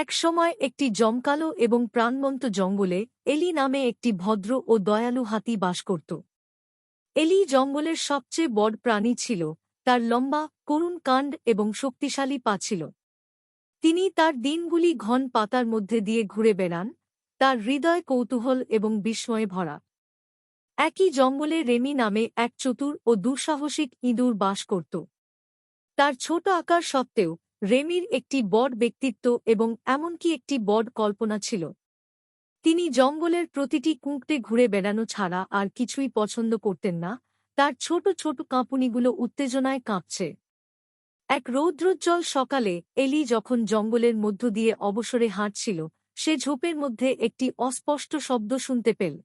এক সময় একটি জমকালো এবং প্রাণবন্ত জঙ্গলে এলি নামে একটি ভদ্র ও দয়ালু হাতি বাস করত। এলি জঙ্গলের সবচেয়ে বড় প্রাণী ছিল, তার লম্বা, করুণ কাণ্ড এবং শক্তিশালী পা ছিল। তিনি তার দিনগুলি ঘন পাতার মধ্যে দিয়ে ঘুরে বেড়ান, তার হৃদয় কৌতূহল এবং বিস্ময়ে ভরা। একই জঙ্গলে রেমি নামে এক চতুর ও দুঃসাহসিক ইঁদুর বাস করত। তার ছোট আকার সত্ত্বেও রেমির একটি বড় ব্যক্তিত্ব এবং এমনকি একটি বড় কল্পনা ছিল। তিনি জঙ্গলের প্রতিটি কুঁকড়ে ঘুরে বেড়ানো ছাড়া আর কিছুই পছন্দ করতেন না, তার ছোট ছোট কাঁপুনিগুলো উত্তেজনায় কাঁপছে। এক রৌদ্রোজ্জ্বল সকালে এলি যখন জঙ্গলের মধ্য দিয়ে অবসরে হাঁটছিল, সে ঝোপের মধ্যে একটি অস্পষ্ট শব্দ শুনতে পেল।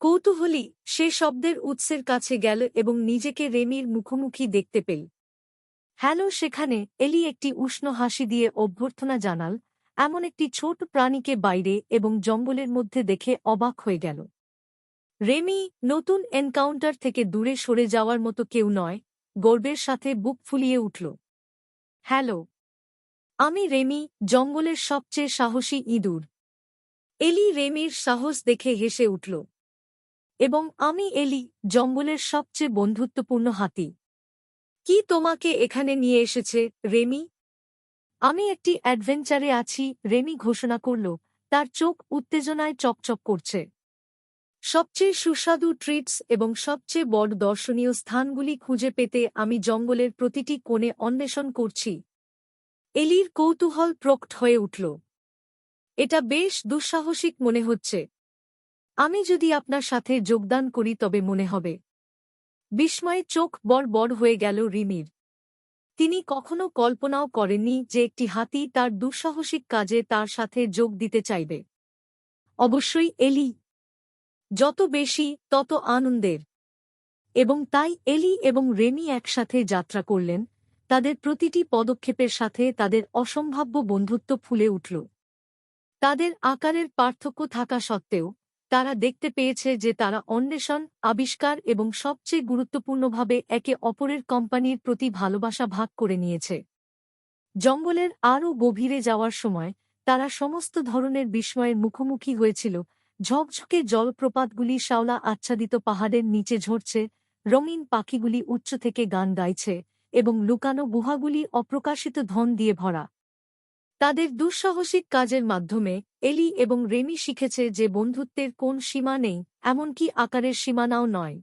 কৌতূহলী সে শব্দের উৎসের কাছে গেল এবং নিজেকে রেমির মুখোমুখি দেখতে পেল। হ্যালো সেখানে, এলি একটি উষ্ণ হাসি দিয়ে অভ্যর্থনা জানাল, এমন একটি ছোট প্রাণীকে বাইরে এবং জঙ্গলের মধ্যে দেখে অবাক হয়ে গেল। রেমি নতুন এনকাউন্টার থেকে দূরে সরে যাওয়ার মতো কেউ নয়, গর্বের সাথে বুক ফুলিয়ে উঠল। হ্যালো, আমি রেমি, জঙ্গলের সবচেয়ে সাহসী ইঁদুর। এলি রেমির সাহস দেখে হেসে উঠল। এবং আমি এলি, জঙ্গলের সবচেয়ে বন্ধুত্বপূর্ণ হাতি। কি তোমাকে এখানে নিয়ে এসেছে, রেমি? আমি একটি অ্যাডভেঞ্চারে আছি, রেমি ঘোষণা করল, তার চোখ উত্তেজনায় চকচক করছে। সবচেয়ে সুস্বাদু ট্রিটস এবং সবচেয়ে বড় দর্শনীয় স্থানগুলি খুঁজে পেতে আমি জঙ্গলের প্রতিটি কোণে অন্বেষণ করছি। এলির কৌতূহল প্রকট হয়ে উঠল। এটা বেশ দুঃসাহসিক মনে হচ্ছে। আমি যদি আপনার সাথে যোগদান করি তবে মনে হবে। বিস্ময়ে চোখ বড় বড় হয়ে গেল রিমির। তিনি কখনো কল্পনাও করেননি যে একটি হাতি তার দুঃসাহসিক কাজে তার সাথে যোগ দিতে চাইবে। অবশ্যই এলি। যত বেশি তত আনন্দের। এবং তাই এলি এবং রেমি একসাথে যাত্রা করলেন, তাদের প্রতিটি পদক্ষেপের সাথে তাদের অসম্ভাব্য বন্ধুত্ব ফুলে উঠল। তাদের আকারের পার্থক্য থাকা সত্ত্বেও তারা দেখতে পেয়েছে যে তারা অন্বেষণ, আবিষ্কার এবং সবচেয়ে গুরুত্বপূর্ণভাবে একে অপরের কোম্পানির প্রতি ভালোবাসা ভাগ করে নিয়েছে। জঙ্গলের আরও গভীরে যাওয়ার সময় তারা সমস্ত ধরনের বিস্ময়ের মুখোমুখি হয়েছিল। ঝকঝকে জলপ্রপাতগুলি শ্যাওলা আচ্ছাদিত পাহাড়ের নিচে ঝরছে, রঙিন পাখিগুলি উচ্চ থেকে গান গাইছে, এবং লুকানো গুহাগুলি অপ্রকাশিত ধন দিয়ে ভরা। তাদের দুঃসাহসিক কাজের মাধ্যমে এলি এবং রেমি শিখেছে যে বন্ধুত্বের কোন সীমা নেই, এমনকি আকারের সীমানাও নয়।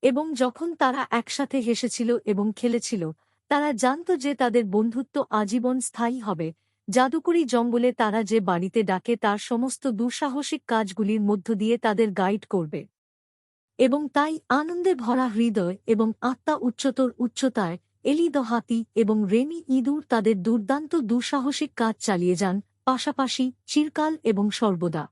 এবং যখন তারা একসাথে হেসেছিল এবং খেলেছিল, তারা জানত যে তাদের বন্ধুত্ব আজীবন স্থায়ী হবে। জাদুকরী জঙ্গলে তারা যে বাড়িতে ডাকে তার সমস্ত দুঃসাহসিক কাজগুলির মধ্য দিয়ে তাদের গাইড করবে। এবং তাই আনন্দে ভরা হৃদয় এবং আত্মা উচ্চতর উচ্চতায় এলি দ্য হাতি এবং রেমি ইঁদুর তাদের দুর্দান্ত দুঃসাহসিক কাজ চালিয়ে যান, পাশাপাশি চিরকাল এবং সর্বদা।